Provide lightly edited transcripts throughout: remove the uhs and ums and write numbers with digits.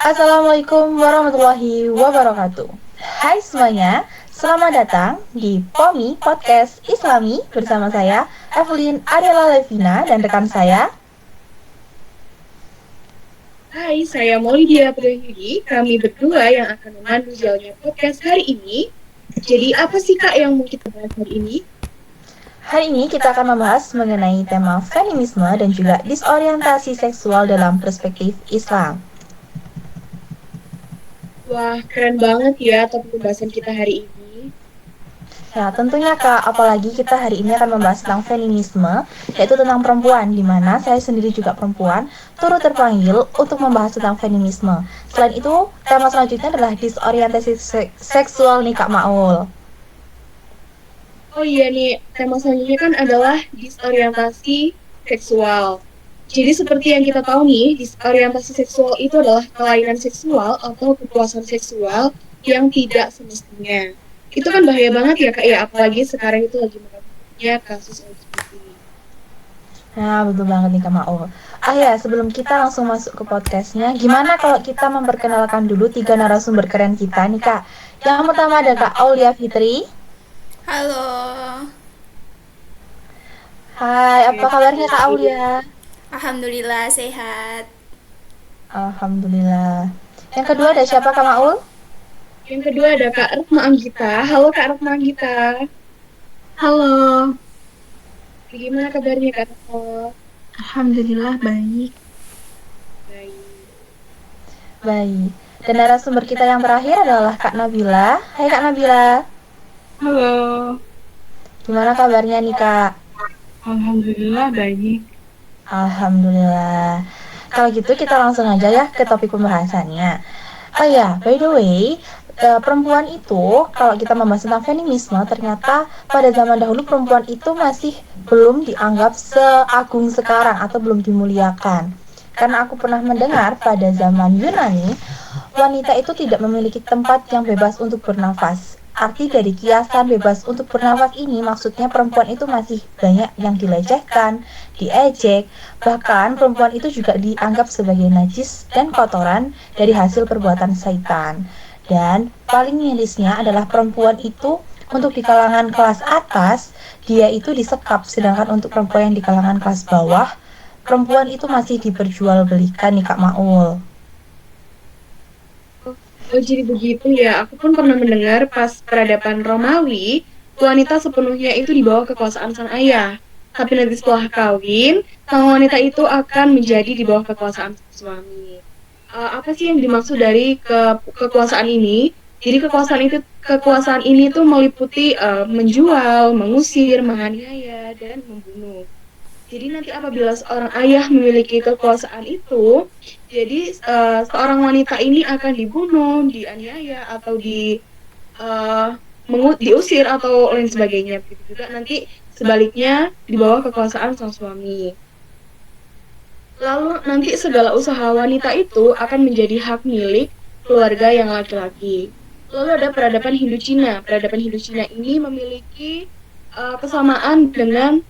Assalamualaikum warahmatullahi wabarakatuh. Hai semuanya, selamat datang di POMI Podcast Islami bersama saya, Evelyn Ariela Levina dan rekan saya. Hai, saya Maulidia Prahyudi. Kami berdua yang akan memandu jalannya podcast hari ini. Jadi apa sih Kak yang mau kita bahas hari ini? Hari ini kita akan membahas mengenai tema feminisme dan juga disorientasi seksual dalam perspektif Islam. Wah, keren banget ya topik pembahasan kita hari ini. Ya, tentunya Kak, apalagi kita hari ini akan membahas tentang feminisme, yaitu tentang perempuan, di mana saya sendiri juga perempuan, turut terpanggil untuk membahas tentang feminisme. Selain itu, tema selanjutnya adalah disorientasi seksual nih Kak Maul. Oh iya nih, tema selanjutnya kan adalah disorientasi seksual. Jadi seperti yang kita tahu nih, disorientasi seksual itu adalah kelainan seksual atau kepuasan seksual yang tidak semestinya. Itu kan bahaya banget ya Kak ya, apalagi sekarang itu lagi maraknya kasus LGBT. Nah, betul banget nih Kak Maul. Ah ya, sebelum kita langsung masuk ke podcastnya, gimana kalau kita memperkenalkan dulu 3 narasumber keren kita nih Kak. Yang pertama ada Kak Aulia Fitri. Halo, Hai, apa kabarnya Kak Aulia? Alhamdulillah sehat. Alhamdulillah. Yang kedua ada siapa Kak Maul? Yang kedua ada Kak Retma Anggita. Halo Kak Retma Anggita. Halo, Bagaimana kabarnya Kak Retma? alhamdulillah baik. Baik. Baik. Dan narasumber kita yang terakhir adalah Kak Nabila. Hai Kak Nabila. Halo, Gimana kabarnya nih Kak? alhamdulillah baik. Alhamdulillah. Kalau gitu kita langsung aja ya ke topik pembahasannya. Oh ya, by the way, perempuan itu kalau kita membahas tentang feminisme, ternyata pada zaman dahulu perempuan itu masih belum dianggap seagung sekarang atau belum dimuliakan. Karena aku pernah mendengar pada zaman Yunani, wanita itu tidak memiliki tempat yang bebas untuk bernafas. Arti dari kiasan bebas untuk bernafas ini maksudnya perempuan itu masih banyak yang dilecehkan, diejek, bahkan perempuan itu juga dianggap sebagai najis dan kotoran dari hasil perbuatan syaitan. Dan paling mirisnya adalah perempuan itu untuk di kalangan kelas atas, dia itu disekap, sedangkan untuk perempuan yang di kalangan kelas bawah, perempuan itu masih diperjualbelikan nih Kak Maul. Oh jadi begitu ya. Aku pun pernah mendengar pas peradaban Romawi, wanita sepenuhnya itu di bawah kekuasaan sang ayah. Tapi nanti setelah kawin, sang wanita itu akan menjadi di bawah kekuasaan suami. Apa sih yang dimaksud dari kekuasaan ini? Jadi kekuasaan ini tuh meliputi menjual, mengusir, menganiaya, dan membunuh. Jadi nanti apabila seorang ayah memiliki kekuasaan itu, jadi seorang wanita ini akan dibunuh, dianiaya atau eh, diusir atau lain sebagainya. Begitu juga nanti sebaliknya di bawah kekuasaan sang suami. Lalu nanti segala usaha wanita itu akan menjadi hak milik keluarga yang laki-laki. Lalu ada peradaban Hindu Cina. Peradaban Hindu Cina ini memiliki kesamaan dengan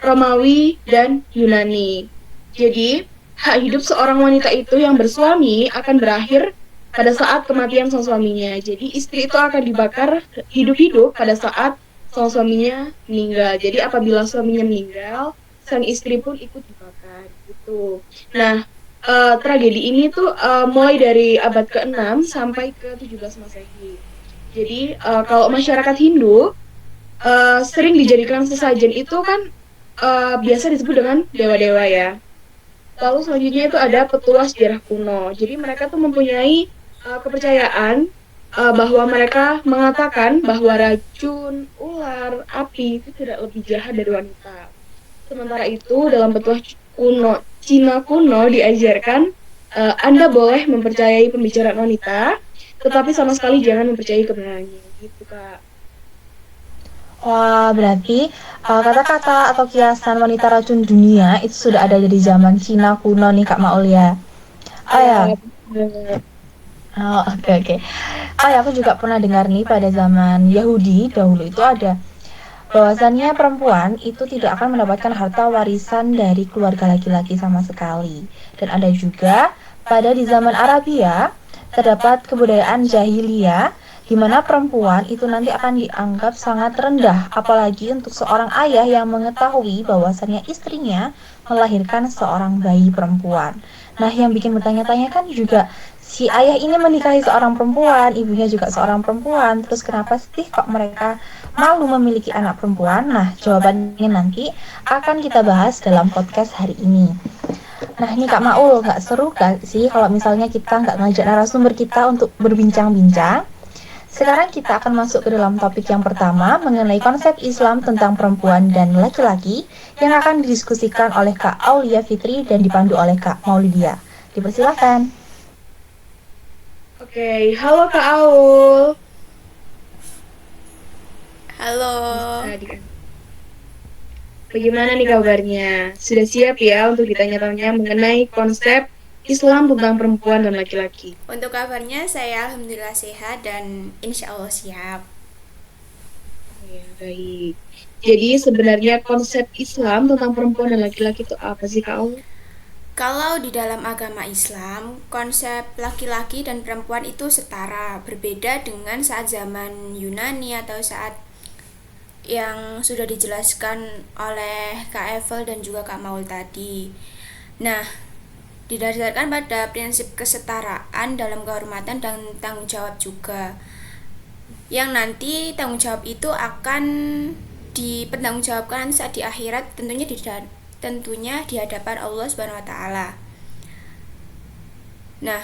Romawi dan Yunani. Jadi, hak hidup seorang wanita itu yang bersuami akan berakhir pada saat kematian sang suaminya. Jadi, istri itu akan dibakar hidup-hidup pada saat sang suaminya meninggal. Jadi, apabila suaminya meninggal, sang istri pun ikut dibakar gitu. Nah, tragedi ini tuh mulai dari abad ke-6 sampai ke-17 Masehi. Jadi, kalau masyarakat Hindu sering dijadikan sesajen itu kan biasa disebut dengan dewa-dewa ya. Lalu selanjutnya itu ada petua sejarah kuno. Jadi mereka tuh mempunyai kepercayaan bahwa mereka mengatakan bahwa racun, ular, api itu tidak lebih jahat dari wanita. Sementara itu dalam petua kuno Cina kuno diajarkan Anda boleh mempercayai pembicaraan wanita, tetapi sama sekali jangan mempercayai kebenarannya. Gitu Kak. Wah, berarti kata-kata atau kiasan wanita racun dunia itu sudah ada dari zaman Cina kuno nih Kak Maul ya. Oh ya, Ya, benar. oke. Oh ya, aku juga pernah dengar nih pada zaman Yahudi dahulu itu ada bahwasannya perempuan itu tidak akan mendapatkan harta warisan dari keluarga laki-laki sama sekali. Dan ada juga Pada di zaman Arabia, terdapat kebudayaan jahiliyah di mana perempuan itu nanti akan dianggap sangat rendah, apalagi untuk seorang ayah yang mengetahui bahwasannya istrinya melahirkan seorang bayi perempuan. Nah, yang bikin bertanya-tanya kan juga si ayah ini menikahi seorang perempuan, ibunya juga seorang perempuan, terus kenapa sih kok mereka malu memiliki anak perempuan? Nah, jawabannya nanti akan kita bahas dalam podcast hari ini. Nah, ini Kak Maul, gak seru gak sih kalau misalnya kita nggak ngajak narasumber kita untuk berbincang-bincang? Sekarang kita akan masuk ke dalam topik yang pertama mengenai konsep Islam tentang perempuan dan laki-laki yang akan didiskusikan oleh Kak Aulia Fitri dan dipandu oleh Kak Maulidia. Dipersilakan. Oke, halo Kak Aul. Halo. Bagaimana nih kabarnya? Sudah siap ya untuk ditanya-tanya mengenai konsep Islam tentang perempuan dan laki-laki? Untuk kabarnya saya alhamdulillah sehat dan insya Allah siap. Ya, baik. Jadi sebenarnya konsep Islam tentang perempuan dan laki-laki itu apa sih Kak Aul? Kalau di dalam agama Islam, konsep laki-laki dan perempuan itu setara, berbeda dengan saat zaman Yunani atau saat yang sudah dijelaskan oleh Kak Evel dan juga Kak Maul tadi. Nah, didasarkan pada prinsip kesetaraan dalam kehormatan dan tanggung jawab juga, yang nanti tanggung jawab itu akan dipertanggungjawabkan saat di akhirat, tentunya di hadapan Allah Subhanahu wa taala. Nah,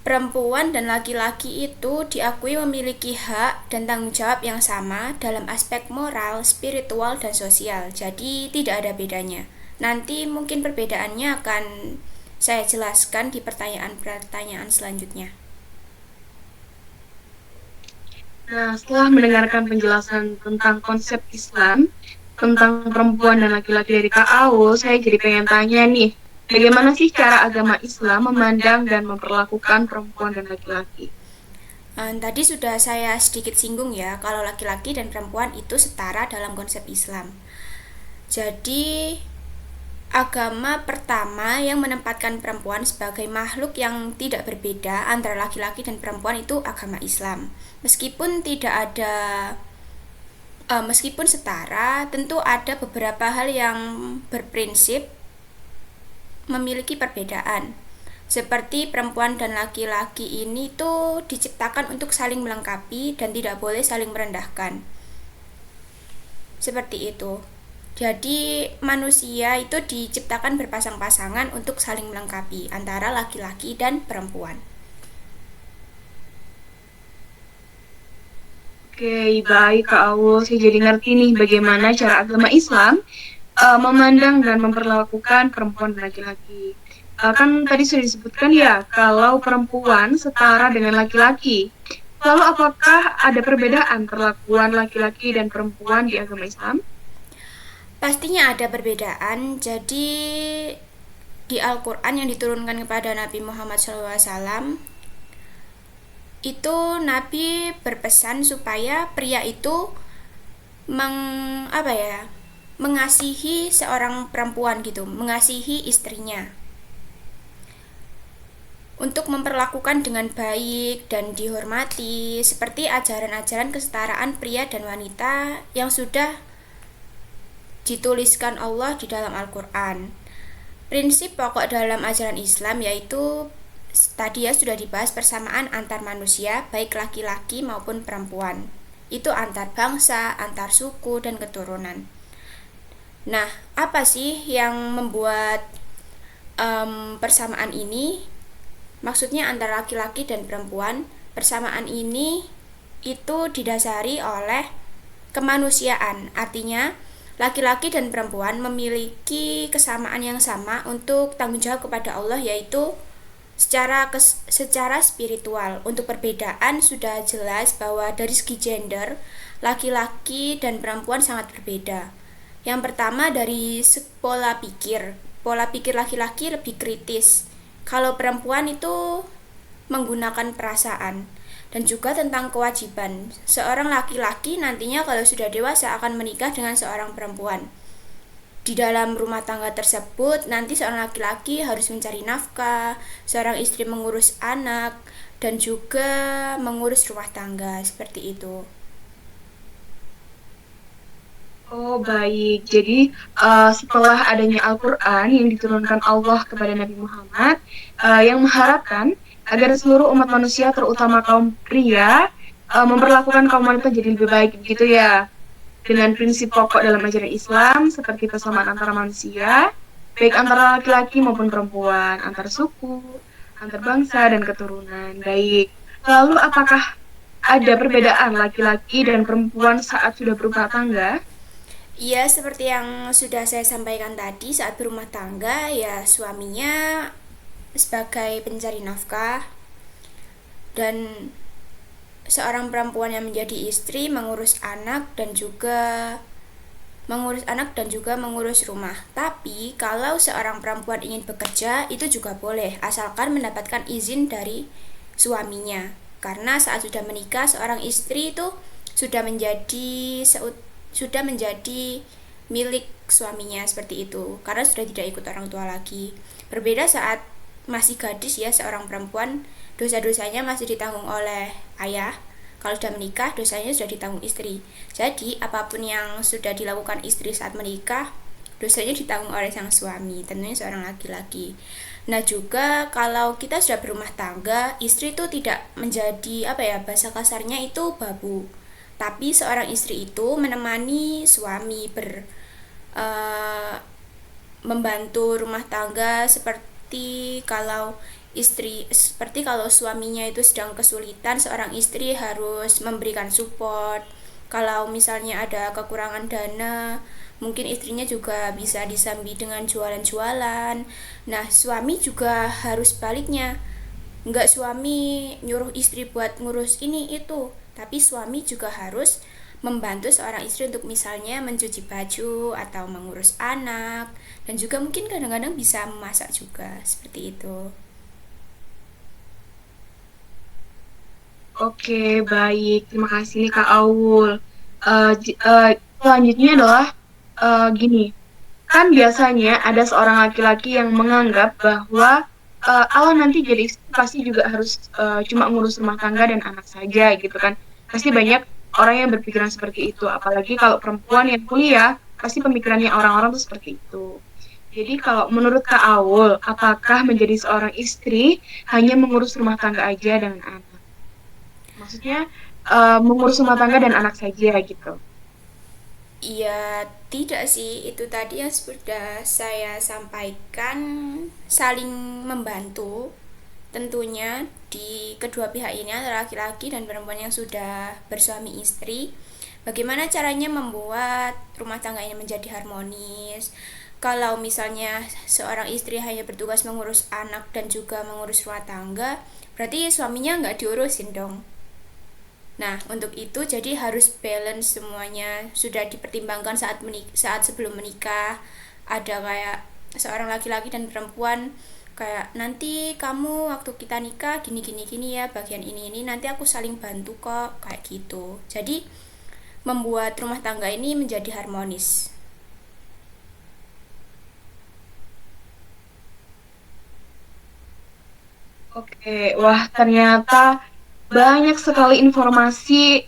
perempuan dan laki-laki itu diakui memiliki hak dan tanggung jawab yang sama dalam aspek moral, spiritual, dan sosial. Jadi tidak ada bedanya. Nanti mungkin perbedaannya akan saya jelaskan di pertanyaan-pertanyaan selanjutnya. Nah, setelah mendengarkan penjelasan tentang konsep Islam tentang perempuan dan laki-laki dari Kak Aul, saya jadi pengen tanya nih, bagaimana sih cara agama Islam memandang dan memperlakukan perempuan dan laki-laki? Tadi sudah saya sedikit singgung ya, kalau laki-laki dan perempuan itu setara dalam konsep Islam. Jadi agama pertama yang menempatkan perempuan sebagai makhluk yang tidak berbeda antara laki-laki dan perempuan itu agama Islam. Meskipun setara, tentu ada beberapa hal yang berprinsip memiliki perbedaan. Seperti perempuan dan laki-laki ini tuh diciptakan untuk saling melengkapi dan tidak boleh saling merendahkan. Seperti itu. Jadi manusia itu diciptakan berpasang-pasangan untuk saling melengkapi antara laki-laki dan perempuan. Oke, baik Kak Aul, saya jadi ngerti nih bagaimana cara agama Islam memandang dan memperlakukan perempuan dan laki-laki. Kan tadi sudah disebutkan ya, kalau perempuan setara dengan laki-laki. Lalu apakah ada perbedaan perlakuan laki-laki dan perempuan di agama Islam? Pastinya ada perbedaan. Jadi di Al-Quran yang diturunkan kepada Nabi Muhammad SAW, itu Nabi berpesan supaya pria itu mengasihi seorang perempuan gitu, mengasihi istrinya, untuk memperlakukan dengan baik dan dihormati, seperti ajaran-ajaran kesetaraan pria dan wanita yang sudah dituliskan Allah di dalam Al-Quran. Prinsip pokok dalam ajaran Islam yaitu tadi ya sudah dibahas, persamaan antar manusia, baik laki-laki maupun perempuan. Itu antar bangsa, antar suku, dan keturunan. Nah, apa sih yang membuat persamaan ini? Maksudnya antara laki-laki dan perempuan. Persamaan ini itu didasari oleh kemanusiaan. Artinya laki-laki dan perempuan memiliki kesamaan yang sama untuk tanggung jawab kepada Allah, yaitu secara spiritual. Untuk perbedaan sudah jelas bahwa dari segi gender, laki-laki dan perempuan sangat berbeda. Yang pertama dari pola pikir. Pola pikir laki-laki lebih kritis, kalau perempuan itu menggunakan perasaan. Dan juga tentang kewajiban. Seorang laki-laki nantinya kalau sudah dewasa akan menikah dengan seorang perempuan. di dalam rumah tangga tersebut nanti seorang laki-laki harus mencari nafkah, seorang istri mengurus anak, dan juga mengurus rumah tangga, seperti itu. Oh, baik. Jadi, setelah adanya Al-Quran yang diturunkan Allah kepada Nabi Muhammad, yang mengharapkan agar seluruh umat manusia, terutama kaum pria, memperlakukan kaum wanita jadi lebih baik, begitu ya. Dengan prinsip pokok dalam ajaran Islam, seperti kesamaan antara manusia, baik antara laki-laki maupun perempuan, antar suku, antar bangsa, dan keturunan. Baik. Lalu, apakah ada perbedaan laki-laki dan perempuan saat sudah berumah tangga? Iya, seperti yang sudah saya sampaikan tadi, saat berumah tangga ya suaminya sebagai pencari nafkah dan seorang perempuan yang menjadi istri mengurus anak dan juga mengurus rumah. Tapi kalau seorang perempuan ingin bekerja itu juga boleh, asalkan mendapatkan izin dari suaminya. Karena saat sudah menikah, seorang istri itu sudah menjadi milik suaminya, seperti itu. Karena sudah tidak ikut orang tua lagi. Berbeda saat masih gadis ya, seorang perempuan dosa-dosanya masih ditanggung oleh ayah. Kalau sudah menikah, dosanya sudah ditanggung istri. Jadi, apapun yang sudah dilakukan istri saat menikah, dosanya ditanggung oleh sang suami, tentunya seorang laki-laki. Nah, juga kalau kita sudah berumah tangga, istri itu tidak menjadi bahasa kasarnya itu babu. Tapi seorang istri itu menemani suami membantu rumah tangga, seperti kalau suaminya itu sedang kesulitan, seorang istri harus memberikan support. Kalau misalnya ada kekurangan dana, mungkin istrinya juga bisa disambi dengan jualan-jualan. Nah, suami juga harus baliknya. Enggak suami nyuruh istri buat ngurus ini itu, tapi suami juga harus membantu seorang istri untuk misalnya mencuci baju atau mengurus anak, dan juga mungkin kadang-kadang bisa memasak juga, seperti itu. Oke, baik. Terima kasih nih Kak Aul. Selanjutnya adalah gini. Kan biasanya ada seorang laki-laki yang menganggap bahwa Allah nanti jadi istri pasti juga harus cuma ngurus rumah tangga dan anak saja gitu kan. Pasti banyak orang yang berpikiran seperti itu. Apalagi kalau perempuan yang kuliah, pasti pemikirannya orang-orang tuh seperti itu. Jadi kalau menurut Kak Aul, apakah menjadi seorang istri hanya mengurus rumah tangga aja dan anak? Maksudnya mengurus rumah tangga dan anak saja gitu. Iya, tidak sih, itu tadi yang sudah saya sampaikan, saling membantu. Tentunya di kedua pihak ini antara laki-laki dan perempuan yang sudah bersuami istri, bagaimana caranya membuat rumah tangga ini menjadi harmonis. Kalau misalnya seorang istri hanya bertugas mengurus anak dan juga mengurus rumah tangga, berarti suaminya nggak diurusin dong. Nah, untuk itu jadi harus balance semuanya, sudah dipertimbangkan saat sebelum menikah. Ada kayak seorang laki-laki dan perempuan, kayak nanti kamu waktu kita nikah gini gini gini ya, bagian ini nanti aku saling bantu kok, kayak gitu. Jadi membuat rumah tangga ini menjadi harmonis. Oke, wah ternyata banyak sekali informasi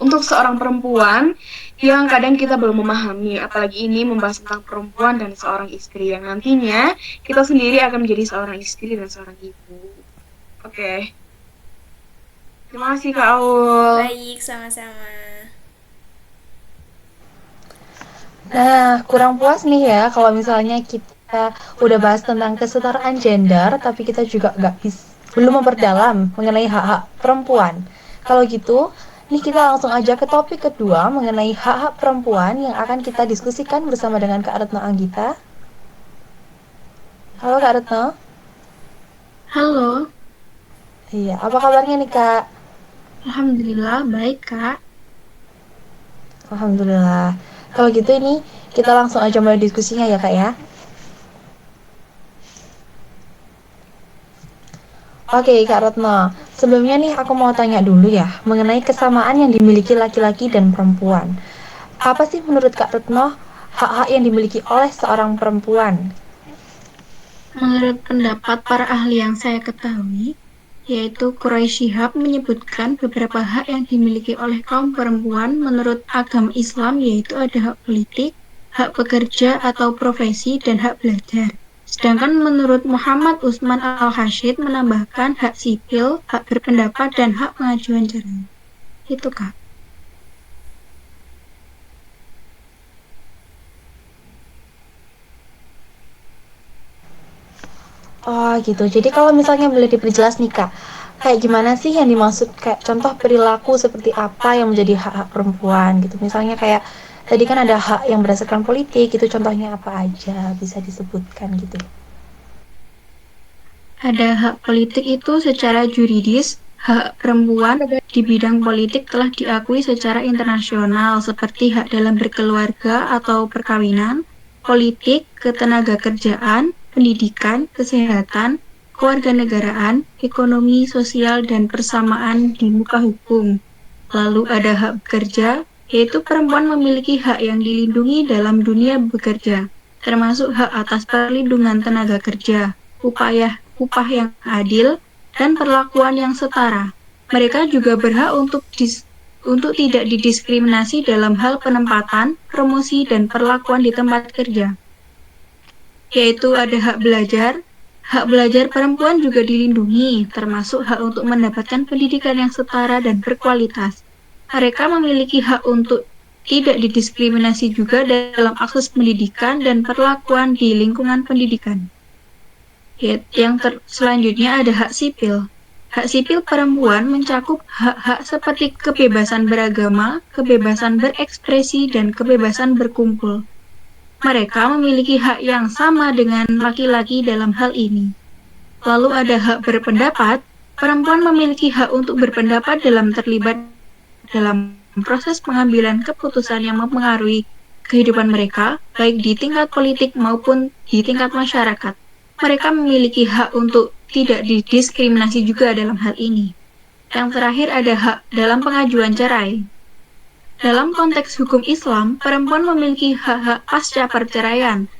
untuk seorang perempuan yang kadang kita belum memahami, apalagi ini membahas tentang perempuan dan seorang istri yang nantinya kita sendiri akan menjadi seorang istri dan seorang ibu. Oke, terima kasih Kak Aul. Baik, sama-sama. Nah, kurang puas nih ya kalau misalnya kita udah bahas tentang kesetaraan gender, tapi kita juga belum memperdalam mengenai hak-hak perempuan. Kalau gitu, nih kita langsung aja ke topik kedua mengenai hak-hak perempuan yang akan kita diskusikan bersama dengan Kak Retno Anggita. Halo Kak Retno. Halo, Iya, apa kabarnya nih Kak? Alhamdulillah baik Kak. Alhamdulillah. Kalau gitu ini kita langsung aja mulai diskusinya ya Kak ya. Oke Kak Retno, sebelumnya nih aku mau tanya dulu ya mengenai kesamaan yang dimiliki laki-laki dan perempuan. Apa sih menurut Kak Retno hak-hak yang dimiliki oleh seorang perempuan? Menurut pendapat para ahli yang saya ketahui, yaitu Quraisy Shihab menyebutkan beberapa hak yang dimiliki oleh kaum perempuan menurut agama Islam, yaitu ada hak politik, hak bekerja atau profesi, dan hak belajar. Sedangkan menurut Muhammad Usman Al-Hashid menambahkan hak sipil, hak berpendapat, dan hak pengajuan cerai. Itu, Kak. Oh gitu. Jadi kalau misalnya boleh diperjelas nih Kak, kayak gimana sih yang dimaksud kayak contoh perilaku seperti apa yang menjadi hak-hak perempuan gitu. Misalnya kayak tadi kan ada hak yang berdasarkan politik, itu contohnya apa aja bisa disebutkan gitu. Ada hak politik itu secara juridis, hak perempuan di bidang politik telah diakui secara internasional seperti hak dalam berkeluarga atau perkawinan, politik, ketenagakerjaan, pendidikan, kesehatan, kewarganegaraan, ekonomi, sosial, dan persamaan di muka hukum. Lalu ada hak bekerja, yaitu perempuan memiliki hak yang dilindungi dalam dunia bekerja, termasuk hak atas perlindungan tenaga kerja, upah yang adil, dan perlakuan yang setara. Mereka juga berhak untuk tidak didiskriminasi dalam hal penempatan, promosi, dan perlakuan di tempat kerja. Yaitu ada hak belajar. Hak belajar perempuan juga dilindungi, termasuk hak untuk mendapatkan pendidikan yang setara dan berkualitas. Mereka memiliki hak untuk tidak didiskriminasi juga dalam akses pendidikan dan perlakuan di lingkungan pendidikan. Selanjutnya ada hak sipil. Hak sipil perempuan mencakup hak-hak seperti kebebasan beragama, kebebasan berekspresi, dan kebebasan berkumpul. Mereka memiliki hak yang sama dengan laki-laki dalam hal ini. Lalu ada hak berpendapat. Perempuan memiliki hak untuk berpendapat dalam terlibat dalam proses pengambilan keputusan yang mempengaruhi kehidupan mereka, baik di tingkat politik maupun di tingkat masyarakat. Mereka memiliki hak untuk tidak didiskriminasi juga dalam hal ini. Yang terakhir ada hak dalam pengajuan cerai. Dalam konteks hukum Islam, perempuan memiliki hak-hak pasca perceraian,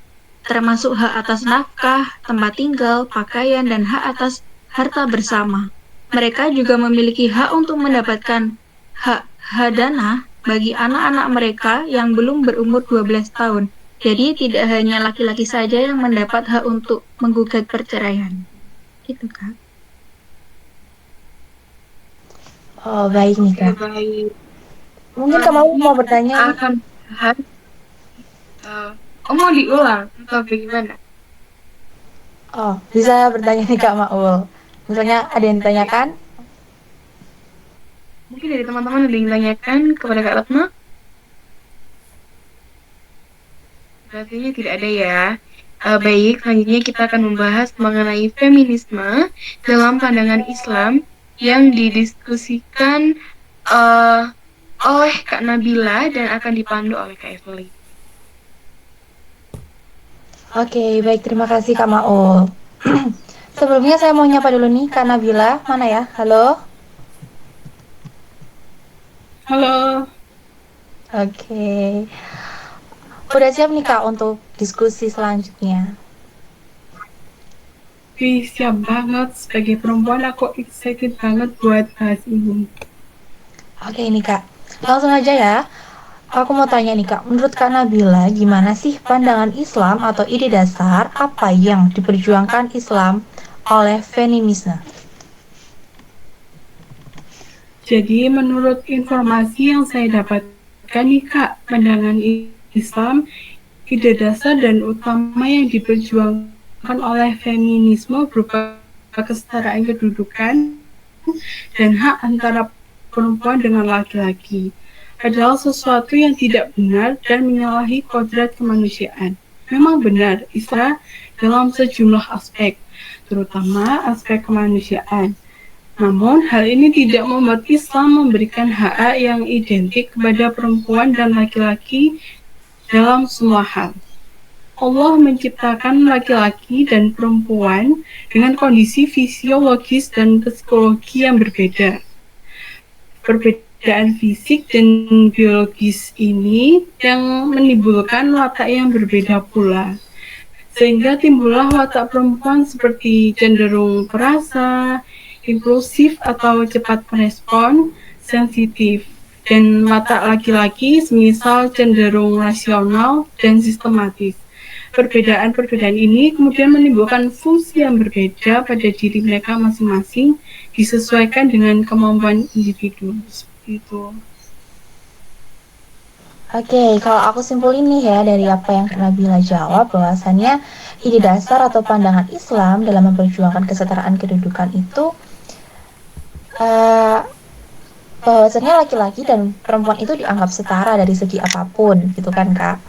termasuk hak atas nafkah, tempat tinggal, pakaian, dan hak atas harta bersama. Mereka juga memiliki hak untuk mendapatkan hak hadanah bagi anak-anak mereka yang belum berumur 12 tahun. Jadi tidak hanya laki-laki saja yang mendapat hak untuk menggugat perceraian. Gitu, Kak. Oh baik nih Kak. Baik. Mungkin kamu mau bertanya? Akan bahas. Mau diulang atau bagaimana? Oh bisa bertanya nih Kak Maul. Misalnya ada yang ditanyakan? Mungkin dari teman-teman ada yang ditanyakan kepada Kak Ratna? Berarti tidak ada ya. Baik, selanjutnya kita akan membahas mengenai feminisme dalam pandangan Islam yang didiskusikan oleh Kak Nabila dan akan dipandu oleh Kak Evelyn. Oke, baik terima kasih Kak Maul. Sebelumnya saya mau nyapa dulu nih Kak Nabila. Mana ya? Halo? Halo. Oke. Udah siap nih Kak untuk diskusi selanjutnya? Siap banget, sebagai perempuan aku excited banget buat bahas ini. Oke nih Kak, langsung aja ya. Aku mau tanya nih Kak, menurut Kak Nabila gimana sih pandangan Islam atau ide dasar apa yang diperjuangkan Islam oleh feminisme? Jadi menurut informasi yang saya dapatkan nih Kak, pandangan Islam, ide dasar dan utama yang diperjuangkan oleh feminisme berupa kesetaraan kedudukan dan hak antara perempuan dengan laki-laki adalah sesuatu yang tidak benar dan menyalahi kodrat kemanusiaan. Memang benar, Islam dalam sejumlah aspek, terutama aspek kemanusiaan. Namun, hal ini tidak membuat Islam memberikan hak yang identik kepada perempuan dan laki-laki dalam semua hal. Allah menciptakan laki-laki dan perempuan dengan kondisi fisiologis dan psikologi yang berbeda. Berbeda perbedaan fisik dan biologis ini yang menimbulkan watak yang berbeda pula. Sehingga timbullah watak perempuan seperti cenderung perasa, impulsif atau cepat merespon, sensitif, dan watak laki-laki semisal cenderung rasional dan sistematis. Perbedaan-perbedaan ini kemudian menimbulkan fungsi yang berbeda pada diri mereka masing-masing disesuaikan dengan kemampuan individu. Seperti itu. Oke, kalau aku simpulin nih ya dari apa yang Kak Nabila jawab, bahwasannya ide dasar atau pandangan Islam dalam memperjuangkan kesetaraan kedudukan itu bahwasannya laki-laki dan perempuan itu dianggap setara dari segi apapun, gitu kan Kak.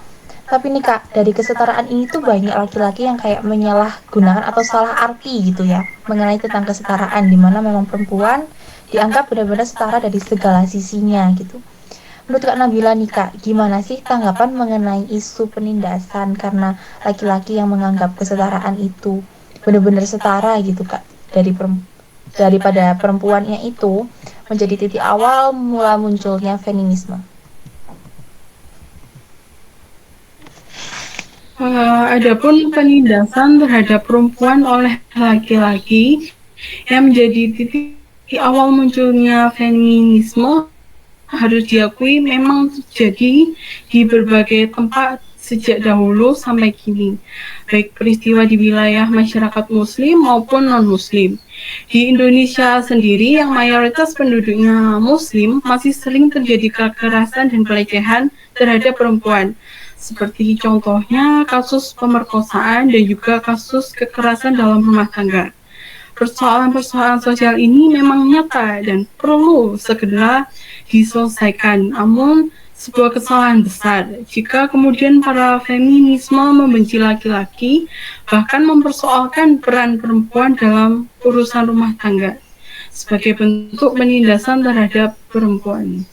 Tapi nih Kak, dari kesetaraan ini tuh banyak laki-laki yang kayak menyalahgunakan atau salah arti gitu ya, mengenai tentang kesetaraan, dimana memang perempuan dianggap benar-benar setara dari segala sisinya gitu. Menurut Kak Nabila nih Kak, gimana sih tanggapan mengenai isu penindasan karena laki-laki yang menganggap kesetaraan itu benar-benar setara gitu Kak, daripada perempuannya itu menjadi titik awal mula munculnya feminisme. Adapun penindasan terhadap perempuan oleh laki-laki yang menjadi titik awal munculnya feminisme harus diakui memang terjadi di berbagai tempat sejak dahulu sampai kini, baik peristiwa di wilayah masyarakat muslim maupun non-muslim. Di Indonesia sendiri yang mayoritas penduduknya muslim masih sering terjadi kekerasan dan pelecehan terhadap perempuan, seperti contohnya kasus pemerkosaan dan juga kasus kekerasan dalam rumah tangga. Persoalan-persoalan sosial ini memang nyata dan perlu segera diselesaikan. Namun, sebuah kesalahan besar jika kemudian para feminisme membenci laki-laki, bahkan mempersoalkan peran perempuan dalam urusan rumah tangga sebagai bentuk penindasan terhadap perempuan.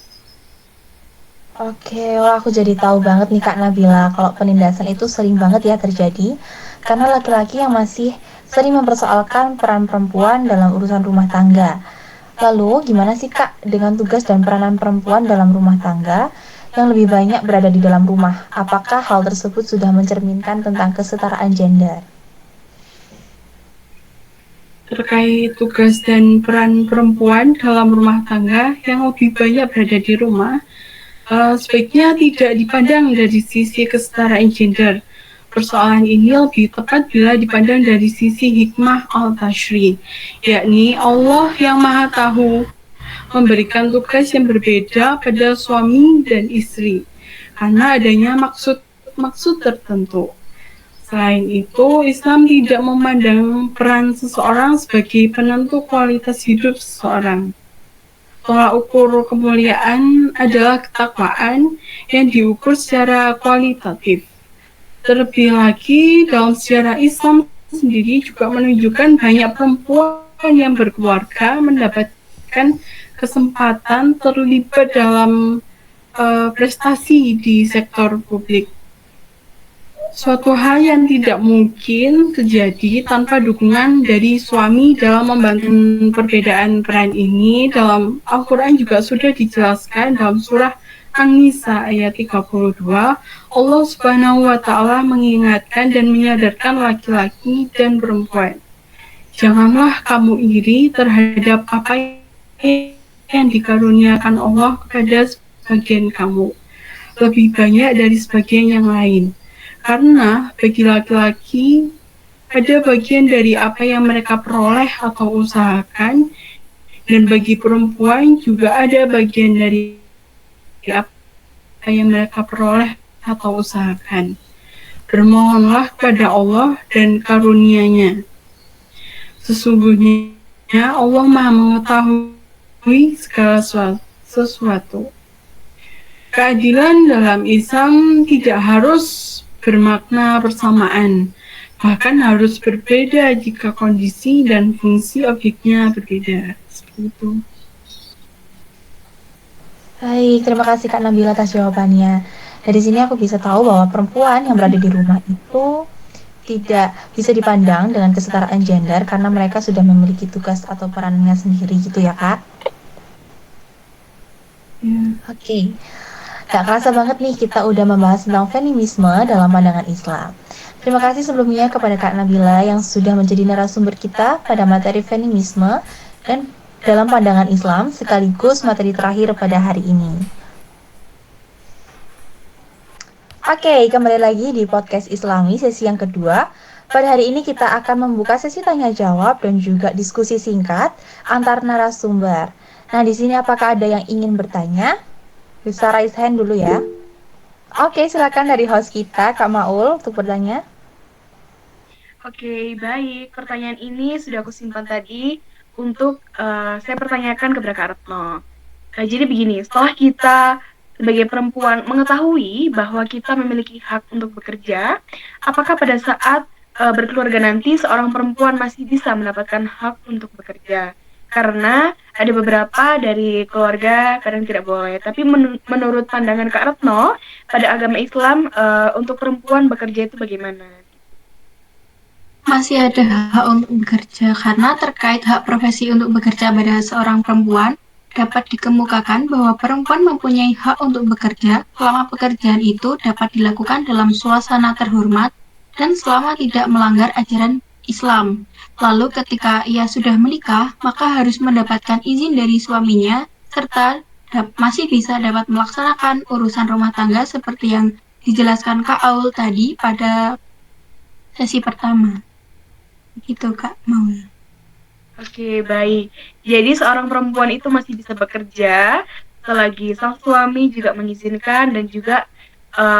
Oke, wah aku jadi tahu banget nih Kak Nabila kalau penindasan itu sering banget ya terjadi karena laki-laki yang masih sering mempersoalkan peran perempuan dalam urusan rumah tangga. Lalu, gimana sih Kak dengan tugas dan peranan perempuan dalam rumah tangga yang lebih banyak berada di dalam rumah? Apakah hal tersebut sudah mencerminkan tentang kesetaraan gender? Terkait tugas dan peran perempuan dalam rumah tangga yang lebih banyak berada di rumah, sebaiknya tidak dipandang dari sisi kesetaraan gender. Persoalan ini lebih tepat bila dipandang dari sisi hikmah al-tashri, yakni Allah yang Maha Tahu memberikan tugas yang berbeda pada suami dan istri karena adanya maksud tertentu. Selain itu, Islam tidak memandang peran seseorang sebagai penentu kualitas hidup seseorang. Tolak ukur kemuliaan adalah ketakwaan yang diukur secara kualitatif. Terlebih lagi, dalam sejarah Islam sendiri juga menunjukkan banyak perempuan yang berkeluarga mendapatkan kesempatan terlibat dalam prestasi di sektor publik. Suatu hal yang tidak mungkin terjadi tanpa dukungan dari suami dalam membantu perbedaan peran ini. Dalam Al-Quran juga sudah dijelaskan dalam surah An-Nisa ayat 32, Allah Subhanahu wa Ta'ala mengingatkan dan menyadarkan laki-laki dan perempuan. Janganlah kamu iri terhadap apa yang dikaruniakan Allah kepada sebagian kamu, lebih banyak dari sebagian yang lain. Karena bagi laki-laki ada bagian dari apa yang mereka peroleh atau usahakan, dan bagi perempuan juga ada bagian dari apa yang mereka peroleh atau usahakan. Bermohonlah kepada Allah dan karunia-Nya. Sesungguhnya Allah Maha mengetahui segala sesuatu. Keadilan dalam Islam tidak harus bermakna persamaan, bahkan harus berbeda jika kondisi dan fungsi objeknya berbeda. Seperti itu. Baik, terima kasih Kak Nabila atas jawabannya. Dari sini aku bisa tahu bahwa perempuan yang berada di rumah itu tidak bisa dipandang dengan kesetaraan gender karena mereka sudah memiliki tugas atau perannya sendiri gitu ya Kak. Ya. Oke. Gak kerasa banget nih kita udah membahas tentang feminisme dalam pandangan Islam. Terima kasih sebelumnya kepada Kak Nabila yang sudah menjadi narasumber kita pada materi feminisme dan dalam pandangan Islam sekaligus materi terakhir pada hari ini. Oke, kembali lagi di podcast Islami sesi yang kedua. Pada hari ini kita akan membuka sesi tanya jawab dan juga diskusi singkat antar narasumber. Nah, di sini apakah ada yang ingin bertanya? Bisa raise hand dulu ya. Oke, silakan dari host kita, Kak Maul, untuk bertanya. Oke, baik. Pertanyaan ini sudah aku simpan tadi untuk saya pertanyakan kepada Kak Retno. Jadi begini, setelah kita sebagai perempuan mengetahui bahwa kita memiliki hak untuk bekerja, apakah pada saat berkeluarga nanti seorang perempuan masih bisa mendapatkan hak untuk bekerja? Karena ada beberapa dari keluarga kadang tidak boleh. Tapi menurut pandangan Kak Retno, pada agama Islam untuk perempuan bekerja itu bagaimana? Masih ada hak untuk bekerja karena terkait hak profesi untuk bekerja pada seorang perempuan dapat dikemukakan bahwa perempuan mempunyai hak untuk bekerja selama pekerjaan itu dapat dilakukan dalam suasana terhormat dan selama tidak melanggar ajaran Islam. Lalu ketika ia sudah menikah, maka harus mendapatkan izin dari suaminya serta masih bisa dapat melaksanakan urusan rumah tangga seperti yang dijelaskan Kak Aul tadi pada sesi pertama. Gitu Kak Maul. Oke, baik. Jadi seorang perempuan itu masih bisa bekerja selagi sang suami juga mengizinkan dan juga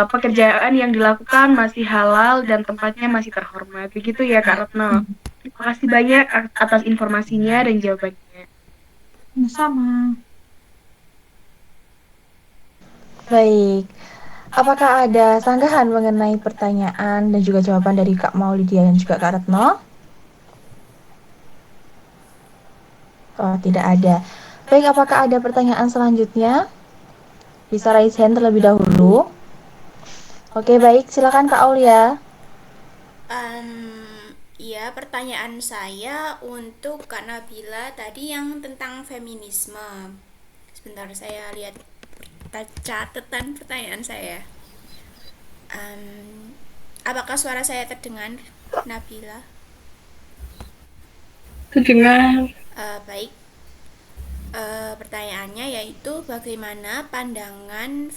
pekerjaan yang dilakukan masih halal dan tempatnya masih terhormat. Begitu ya Kak Retno. Terima kasih banyak atas informasinya dan jawabannya. Sama. Baik. Apakah ada sanggahan mengenai pertanyaan dan juga jawaban dari Kak Maulidia dan juga Kak Retno? Oh, tidak ada. Baik, apakah ada pertanyaan selanjutnya? Bisa raise hand terlebih dahulu. Oke, baik. Silakan Kak Aulia. Ya, pertanyaan saya untuk Kak Nabila tadi yang tentang feminisme. Sebentar, saya lihat catatan pertanyaan saya. Apakah suara saya terdengar, Nabila? Terdengar. Baik. Pertanyaannya yaitu bagaimana pandangan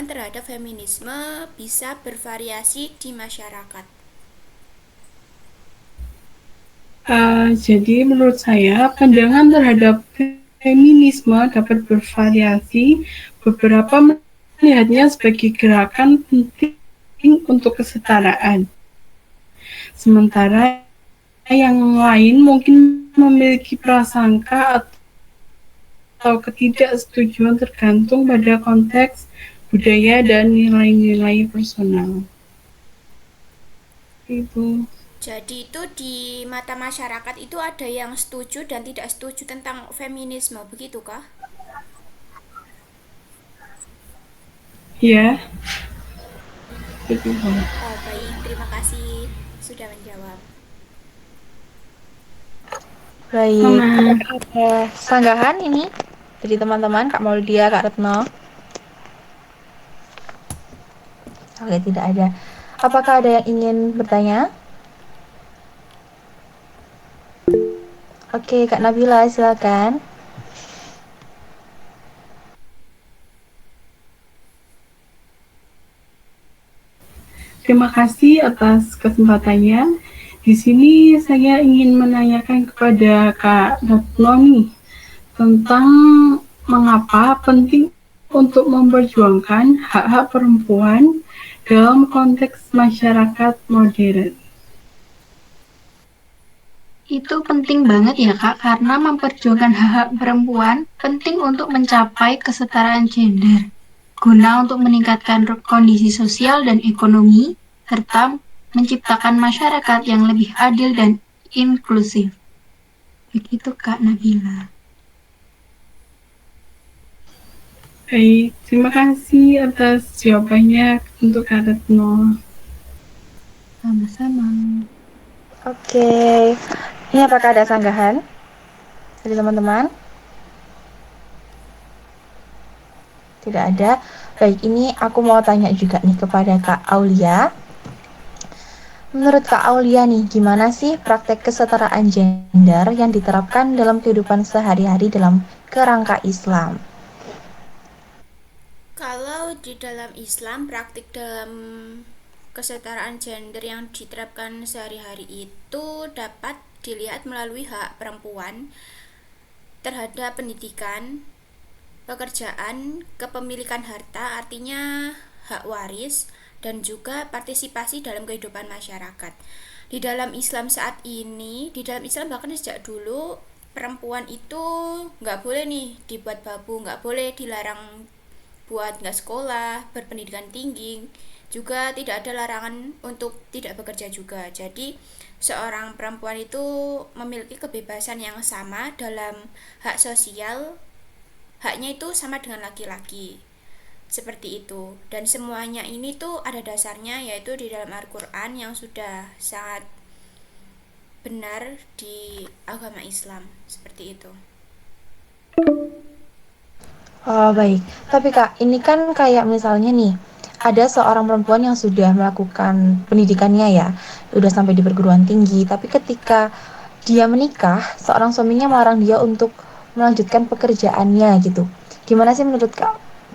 terhadap feminisme bisa bervariasi di masyarakat? Jadi menurut saya pandangan terhadap feminisme dapat bervariasi. Beberapa melihatnya sebagai gerakan penting untuk kesetaraan. Sementara yang lain mungkin memiliki prasangka atau ketidaksetujuan tergantung pada konteks budaya dan nilai-nilai personal. Itu. Jadi itu di mata masyarakat itu ada yang setuju dan tidak setuju tentang feminisme, begitukah? Ya. Baik, terima kasih sudah menjawab. Baik, apakah ada sanggahan ini dari teman-teman Kak Maulidia, Kak Retno? Oke, tidak ada. Apakah ada yang ingin bertanya? Oke, Kak Nabila, silakan. Terima kasih atas kesempatannya. Di sini saya ingin menanyakan kepada Kak Retno nih tentang mengapa penting untuk memperjuangkan hak-hak perempuan dalam konteks masyarakat modern. Itu penting banget ya Kak, karena memperjuangkan hak-hak perempuan penting untuk mencapai kesetaraan gender, guna untuk meningkatkan kondisi sosial dan ekonomi, serta menciptakan masyarakat yang lebih adil dan inklusif. Begitu Kak Nabila. Baik, terima kasih atas jawabannya untuk Kak Retno. Sama-sama. Oke, ini apakah ada sanggahan dari teman-teman? Tidak ada. Baik, ini aku mau tanya juga nih kepada Kak Aulia. Menurut Kak Aulia nih, gimana sih praktek kesetaraan gender yang diterapkan dalam kehidupan sehari-hari dalam kerangka Islam? Kalau di dalam Islam, praktik dalam kesetaraan gender yang diterapkan sehari-hari itu dapat dilihat melalui hak perempuan terhadap pendidikan, pekerjaan, kepemilikan harta, artinya hak waris, dan juga partisipasi dalam kehidupan masyarakat. Di dalam Islam saat ini, di dalam Islam bahkan sejak dulu, perempuan itu nggak boleh nih dibuat babu, nggak boleh dilarang buat nggak sekolah, berpendidikan tinggi, juga tidak ada larangan untuk tidak bekerja juga. Jadi seorang perempuan itu memiliki kebebasan yang sama dalam hak sosial, haknya itu sama dengan laki-laki, seperti itu. Dan semuanya ini tuh ada dasarnya, yaitu di dalam Al-Quran yang sudah sangat benar di agama Islam, seperti itu. Oh, baik. Tapi Kak, ini kan kayak misalnya nih, ada seorang perempuan yang sudah melakukan pendidikannya ya, udah sampai di perguruan tinggi, tapi ketika dia menikah, seorang suaminya melarang dia untuk melanjutkan pekerjaannya gitu. Gimana sih menurut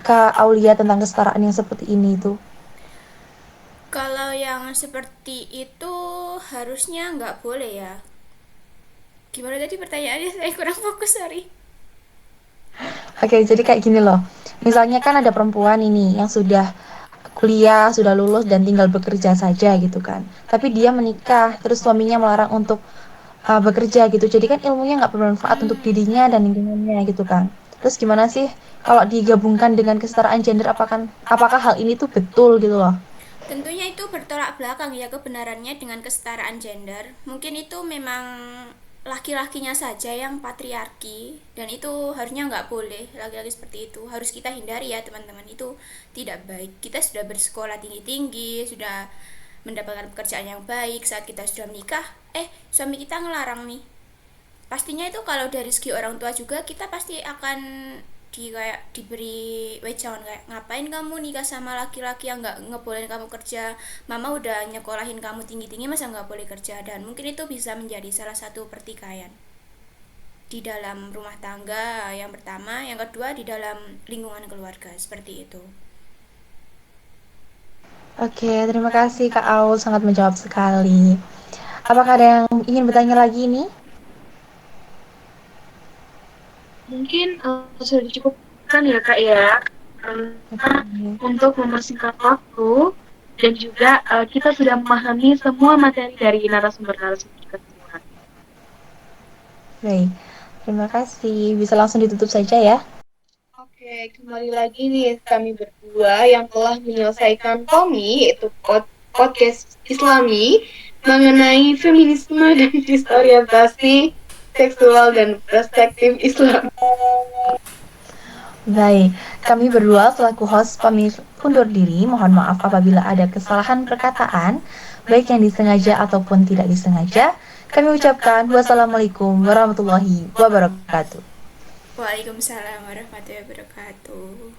Kak Aulia tentang kesetaraan yang seperti ini itu? Kalau yang seperti itu harusnya nggak boleh ya. Gimana tadi pertanyaannya? Saya kurang fokus, sorry. Oke, jadi kayak gini loh. Misalnya kan ada perempuan ini yang sudah kuliah, sudah lulus dan tinggal bekerja saja gitu kan. Tapi dia menikah, terus suaminya melarang untuk bekerja gitu. Jadi kan ilmunya nggak bermanfaat untuk dirinya dan lingkungannya gitu kan. Terus gimana sih kalau digabungkan dengan kesetaraan gender, apakah hal ini tuh betul gitu loh? Tentunya itu bertolak belakang ya kebenarannya dengan kesetaraan gender. Mungkin itu memang laki-lakinya saja yang patriarki, dan itu harusnya nggak boleh laki-laki seperti itu. Harus kita hindari ya teman-teman, itu tidak baik. Kita sudah bersekolah tinggi-tinggi, sudah mendapatkan pekerjaan yang baik, saat kita sudah menikah, suami kita ngelarang nih. Pastinya itu kalau dari segi orang tua juga kita pasti akan diberi wejangan kayak, ngapain kamu nikah sama laki-laki yang nggak ngebolehin kamu kerja, mama udah nyekolahin kamu tinggi-tinggi masa nggak boleh kerja. Dan mungkin itu bisa menjadi salah satu pertikaian di dalam rumah tangga, yang pertama, yang kedua di dalam lingkungan keluarga, seperti itu. Oke, terima kasih Kak Aul, sangat menjawab sekali. Apakah ada yang ingin bertanya lagi nih? Mungkin sudah dicukupkan ya Kak ya, untuk mempersingkat waktu, dan juga kita sudah memahami semua materi dari narasumber-narasumber kita semua. Baik, terima kasih. Bisa langsung ditutup saja ya. Oke, kembali lagi nih kami berdua yang telah menyelesaikan KOMI, yaitu podcast Islami mengenai feminisme dan disorientasi seksual dan perspektif Islam. Baik, kami berdua selaku host pamit undur diri. Mohon maaf apabila ada kesalahan perkataan, baik yang disengaja ataupun tidak disengaja. Kami ucapkan wassalamualaikum warahmatullahi wabarakatuh. Waalaikumsalam warahmatullahi wabarakatuh.